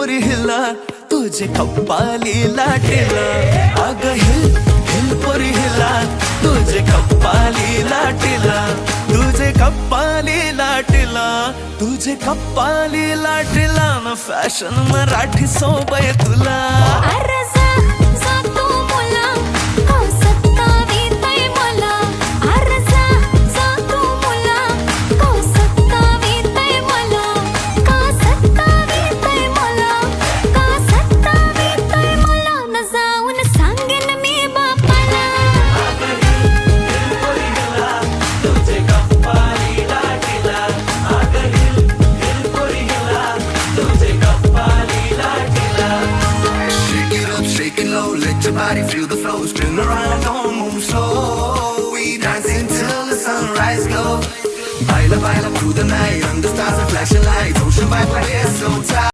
पोरी हिला तुझे कप्पाली लाटेला अग हिल पोरी हिला तुझे कप्पाली लाटेला तुझे कप्पाली लाटेला तुझे कप्पाली लाटेला ना फॅशन मराठी सोबय तुला Let your body feel the flow. Spin around, don't move slow. We dancing till the sunrise glow. Baila, baila through the night. Under stars and flashing lights. Ocean vibe, my head so tight.